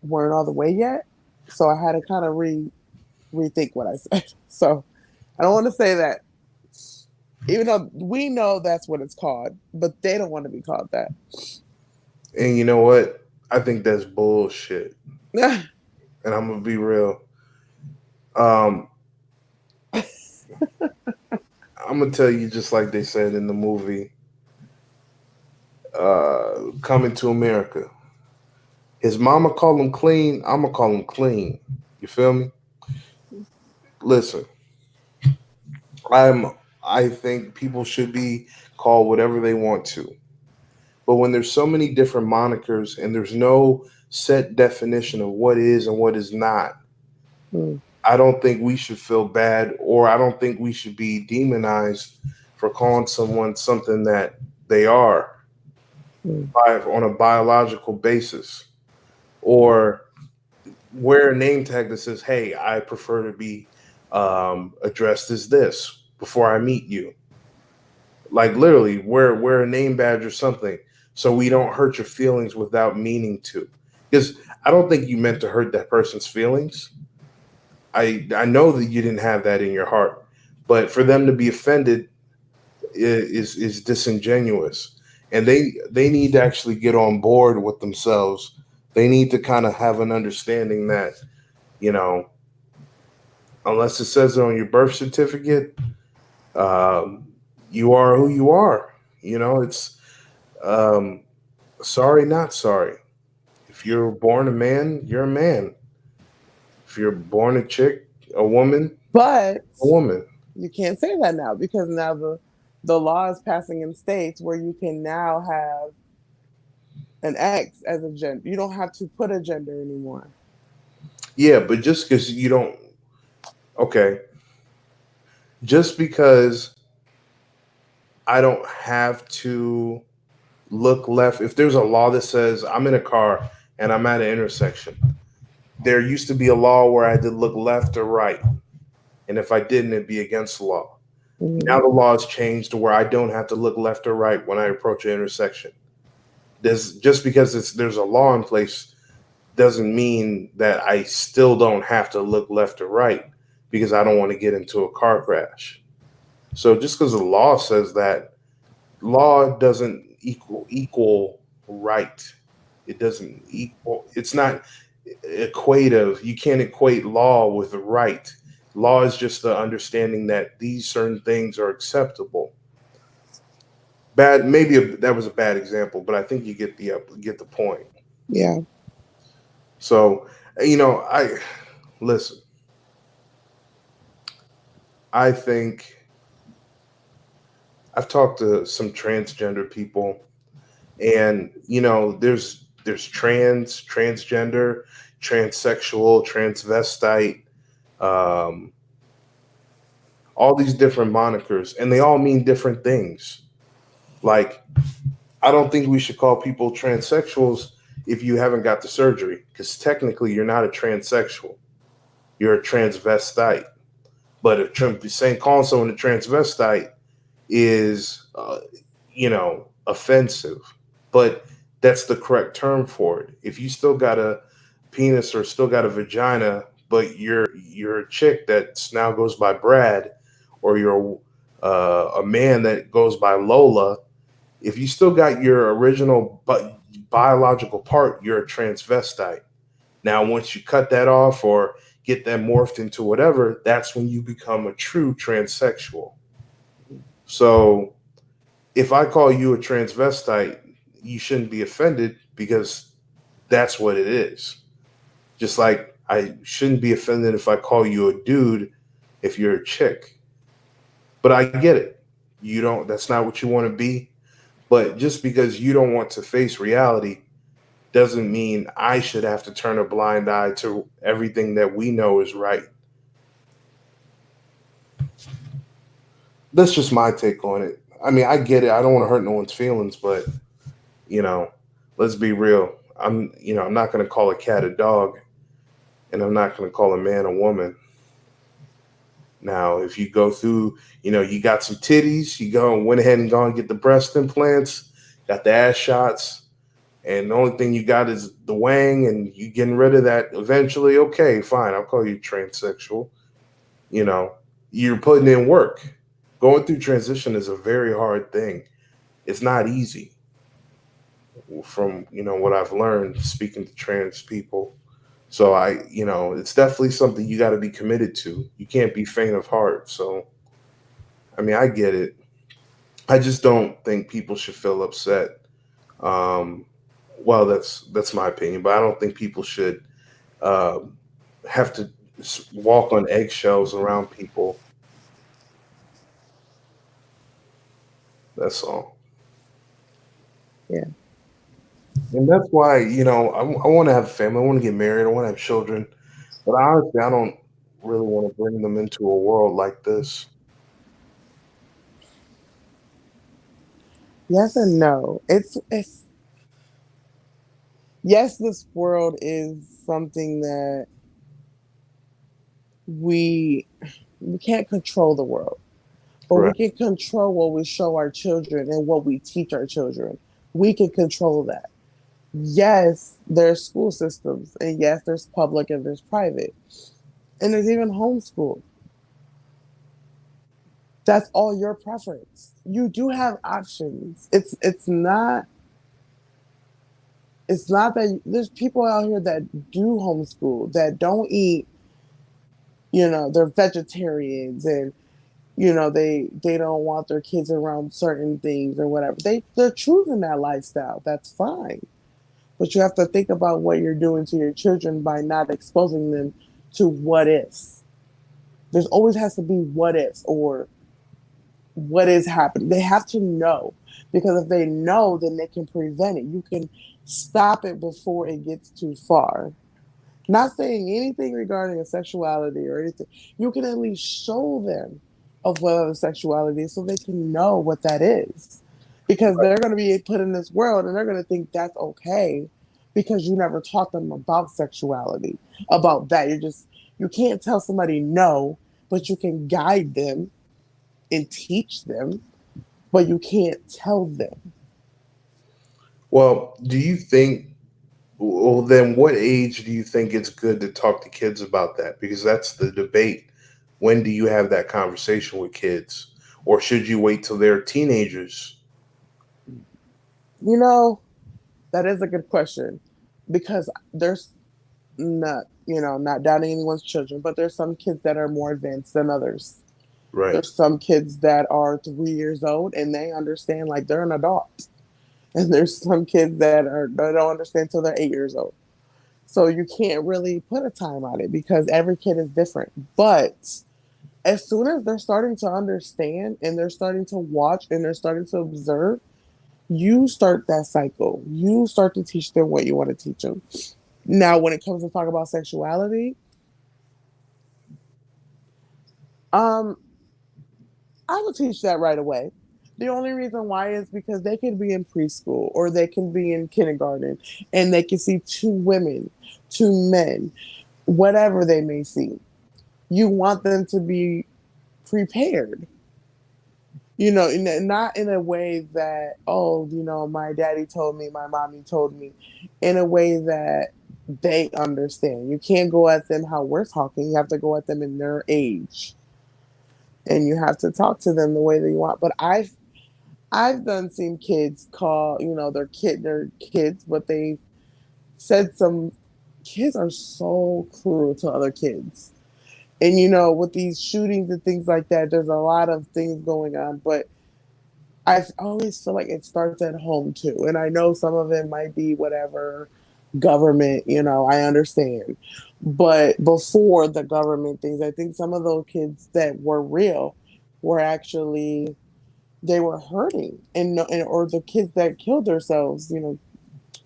weren't all the way yet." So I had to kind of rethink what I said. So I don't want to say that, even though we know that's what it's called, but they don't want to be called that. and you know what? I think that's bullshit. And I'm gonna be real. Um, I'm gonna tell you just like they said in the movie, Coming to America. His mama call him clean. I'm gonna call him clean. You feel me? Listen, I'm. I think people should be called whatever they want to. But when there's so many different monikers and there's no set definition of what is and what is not, Mm, I don't think we should feel bad or I don't think we should be demonized for calling someone something that they are mm, on a biological basis or wear a name tag that says, hey, I prefer to be addressed as this before I meet you. Like literally, wear a name badge or something so we don't hurt your feelings without meaning to. Because I don't think you meant to hurt that person's feelings. I know that you didn't have that in your heart, but for them to be offended is disingenuous, and they need to actually get on board with themselves. They need to kind of have an understanding that you know, unless it says it on your birth certificate, um, you are who you are. It's um, sorry, not sorry. If you're born a man, you're a man. If you're born a chick, a woman, but a woman. you can't say that now because now the law is passing in states where you can now have an X as a gender. You don't have to put a gender anymore. Yeah, but just because you don't, okay, just because I don't have to look left, if there's a law that says I'm in a car and I'm at an intersection. There used to be a law where I had to look left or right, and if I didn't, it'd be against the law. Hmm. Now the law has changed to where I don't have to look left or right when I approach an intersection. Just because there's a law in place doesn't mean that I still don't have to look left or right because I don't want to get into a car crash. So just because the law says that, law doesn't equal right. It doesn't equal. It's not equative. You can't equate law with right. Law is just the understanding that these certain things are acceptable. Bad, maybe that was a bad example, but I think you get the point. Yeah. So, I listen. I think I've talked to some transgender people, and there's transgender, transsexual, transvestite, um, all these different monikers, and they all mean different things. Like, I don't think we should call people transsexuals if you haven't got the surgery, because technically you're not a transsexual, you're a transvestite. But saying calling someone a transvestite is, offensive. But that's the correct term for it. If you still got a penis or still got a vagina, but you're a chick that now goes by Brad, or you're a man that goes by Lola, if you still got your original biological part, you're a transvestite. Now, once you cut that off or get that morphed into whatever, that's when you become a true transsexual. So if I call you a transvestite, you shouldn't be offended because that's what it is. Just like I shouldn't be offended if I call you a dude if you're a chick. But I get it. That's not what you want to be. But just because you don't want to face reality doesn't mean I should have to turn a blind eye to everything that we know is right. That's just my take on it. I mean, I get it. I don't want to hurt no one's feelings, but you know, let's be real. I'm not going to call a cat a dog, and I'm not going to call a man a woman. Now, if you go through, you got some titties, you go and went ahead and go and get the breast implants, got the ass shots, and the only thing you got is the wang, and you getting rid of that eventually. Okay, fine, I'll call you transsexual. You know, you're putting in work. Going through transition is a very hard thing. It's not easy. From what I've learned speaking to trans people. So it's definitely something you got to be committed to. You can't be faint of heart. So I mean, I get it. I just don't think people should feel upset. Um, well, that's my opinion, but I don't think people should um, have to walk on eggshells around people. That's all. Yeah. And that's why I want to have a family. I want to get married. I want to have children. But honestly, I don't really want to bring them into a world like this. Yes and no. It's yes, this world is something that we we can't control the world, but we Right. can control what we show our children and what we teach our children. We can control that. Yes, there's school systems, and yes, there's public and there's private, and there's even homeschool. That's all your preference. You do have options. It's not that there's people out here that do homeschool that don't eat. They're vegetarians, and they don't want their kids around certain things or whatever. They're choosing that lifestyle. That's fine. But you have to think about what you're doing to your children by not exposing them to what ifs. There's always has to be what ifs or what is happening. They have to know, because if they know, then they can prevent it. You can stop it before it gets too far. Not saying anything regarding a sexuality or anything. You can at least show them of what other sexuality is so they can know what that is. Because they're going to be put in this world and they're going to think that's okay because you never taught them about sexuality, about that. You can't tell somebody no, but you can guide them and teach them, but you can't tell them. Well, do you think? Well, then, what age do you think it's good to talk to kids about that? Because that's the debate. When do you have that conversation with kids, or should you wait till they're teenagers? You know, that is a good question because there's not, not doubting anyone's children, but there's some kids that are more advanced than others. Right. There's some kids that are 3 years old and they understand like they're an adult. And there's some kids that don't understand till they're 8 years old. So you can't really put a time on it because every kid is different. But as soon as they're starting to understand and they're starting to watch and they're starting to observe, you start that cycle. You start to teach them what you want to teach them. Now, when it comes to talk about sexuality, um, I would teach that right away. The only reason why is because they could be in preschool or they can be in kindergarten and they can see two women, two men, whatever they may see. You want them to be prepared, not in a way that, oh, my daddy told me, my mommy told me, in a way that they understand. You can't go at them how we're talking. You have to go at them in their age, and you have to talk to them the way that you want. But I've done seen kids call, their kids, but they said some kids are so cruel to other kids. And with these shootings and things like that, there's a lot of things going on, but I always feel like it starts at home too. And I know some of it might be whatever government, I understand. But before the government things, I think some of those kids that were real were actually they were hurting and or the kids that killed themselves,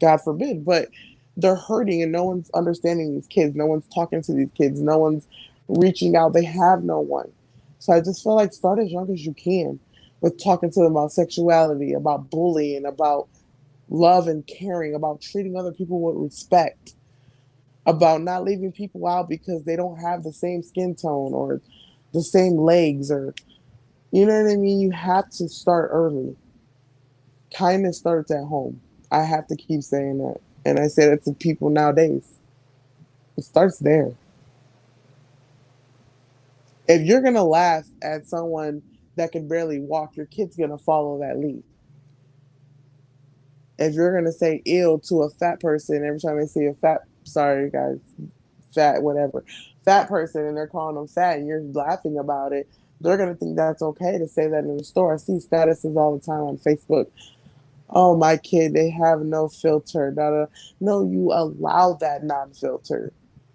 God forbid, but they're hurting and no one's understanding these kids. No one's talking to these kids. No one's reaching out. They have no one. So I just feel like start as young as you can with talking to them about sexuality, about bullying, about love and caring, about treating other people with respect, about not leaving people out because they don't have the same skin tone or the same legs or you know what I mean? You have to start early. Kindness starts at home. I have to keep saying that. And I say that to people nowadays. It starts there. If you're going to laugh at someone that can barely walk, your kid's going to follow that lead. If you're going to say ill to a fat person every time they see a sorry guys, fat, whatever, fat person and they're calling them fat and you're laughing about it, they're going to think that's okay to say that in the store. I see statuses all the time on Facebook. Oh, my kid, they have no filter. Da, da. No, you allow that non filter.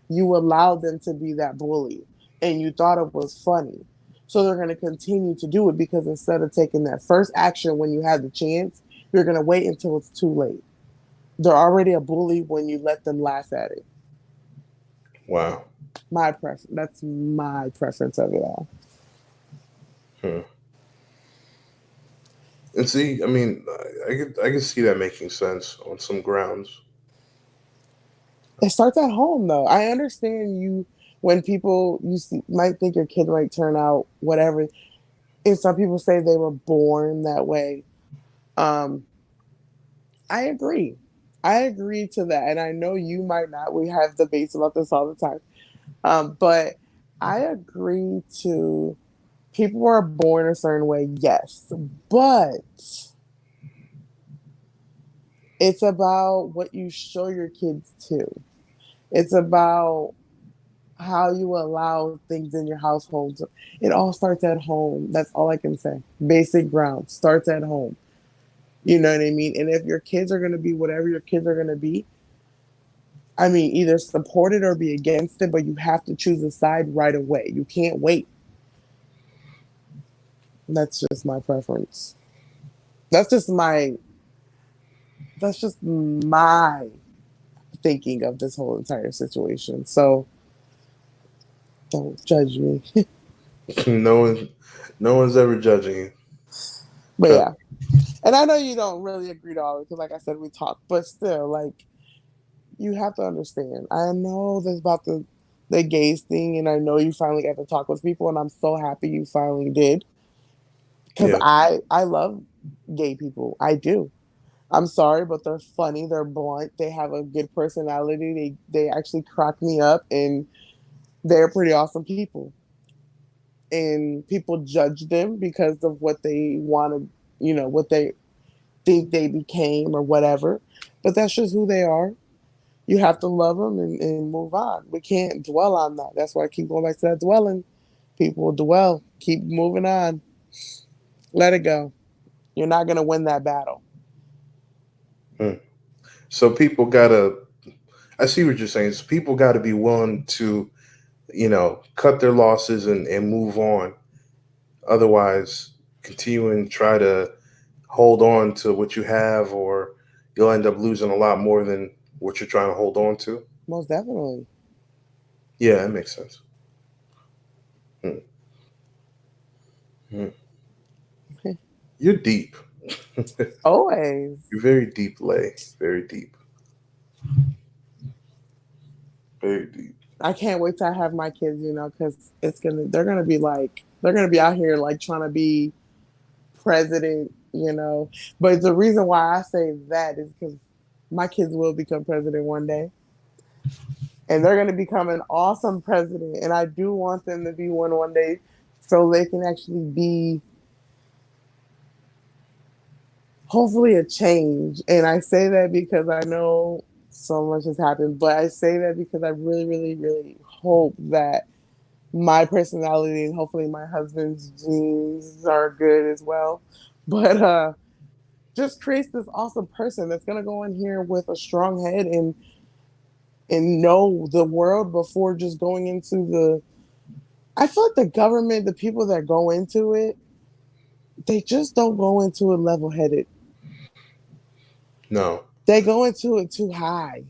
You allow them to be that bully. And you thought it was funny. So they're going to continue to do it because instead of taking that first action when you have the chance, you're going to wait until it's too late. They're already a bully when you let them laugh at it. Wow. That's my preference of it all. Hmm. And see, I mean, I can see that making sense on some grounds. It starts at home, though. I understand you when people might think your kid might turn out whatever. And some people say they were born that way. Um, I agree. I agree to that, and I know you might not. We have debates about this all the time. But I agree to people are born a certain way, yes, but it's about what you show your kids too. It's about how you allow things in your household. It all starts at home. That's all I can say. Basic ground starts at home. You know what I mean? And if your kids are going to be whatever your kids are going to be, I mean, either support it or be against it, but you have to choose a side right away. You can't wait. That's just my preference. That's just my that's just my thinking of this whole entire situation. So don't judge me. no one, no one's ever judging you. But yeah. And I know you don't really agree to all of it because like I said, we talk, but still, like you have to understand. I know this about the gays thing, and I know you finally got to talk with people, and I'm so happy you finally did because Yeah. I love gay people. I do. I'm sorry, but they're funny. They're blunt. They have a good personality. They actually crack me up, and they're pretty awesome people. And people judge them because of what they want to, what they think they became or whatever. But that's just who they are. You have to love them and move on. We can't dwell on that. That's why I keep going back to that dwelling. People dwell. Keep moving on. Let it go. You're not going to win that battle. Hmm. So people gotta. I see what you're saying. So people got to be willing to, cut their losses and move on. Otherwise, continuing to try to hold on to what you have, or you'll end up losing a lot more than what you're trying to hold on to. Most definitely. Yeah, that makes sense. Hmm. Hmm. You're deep. Always. You're very deep, Lay. Very deep. Very deep. I can't wait till I have my kids, because they're gonna be like, they're gonna be out here like trying to be president. But the reason why I say that is because my kids will become president one day, and they're gonna become an awesome president, and I do want them to be one day, so they can actually be hopefully a change. And I say that because I know so much has happened, but I say that because I really, really, really hope that my personality and hopefully my husband's genes are good as well. But just creates this awesome person that's gonna go in here with a strong head and know the world before just going into the I feel like the government, the people that go into it, they just don't go into it level headed. No. They go into it too high.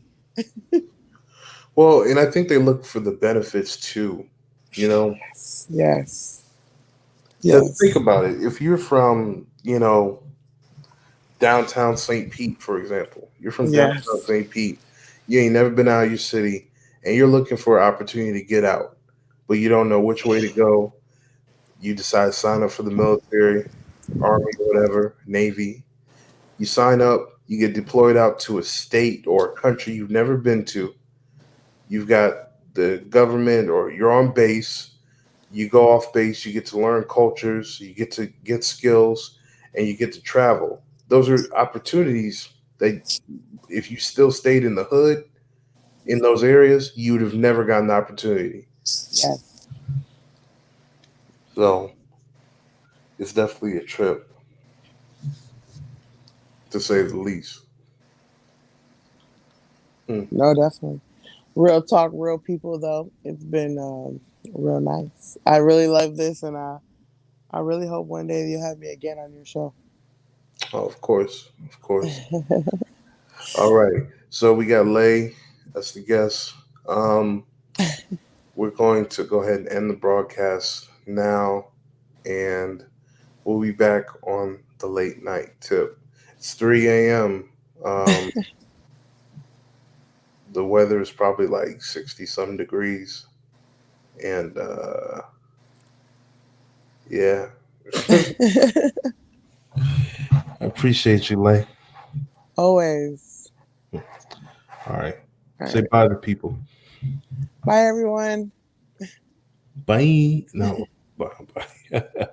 Well, and I think they look for the benefits too. You know, Yes. Yes. because think Yes. about it. If you're from, downtown St. Pete, for example, you're from downtown Yes. St. Pete, you ain't never been out of your city, and you're looking for an opportunity to get out, but you don't know which way to go. You decide to sign up for the military, army, whatever, navy. You sign up, you get deployed out to a state or a country you've never been to. You've got the government, or you're on base. You go off base, you get to learn cultures, you get to get skills, and you get to travel. Those are opportunities that, if you still stayed in the hood in those areas, you would have never gotten the opportunity. Yes. So it's definitely a trip, to say the least. Hmm. No, definitely. Real talk, real people though. It's been real nice. I really love this, and I really hope one day you'll have me again on your show. Oh, of course, of course. All right. So we got Lay as the guest. Um, we're going to go ahead and end the broadcast now, and we'll be back on the late night tip. It's 3 a.m. Um, the weather is probably like 60 some degrees. And yeah. I appreciate you, Lay. Always. All right. All Say right. bye to people. Bye, everyone. Bye. No, bye. Bye.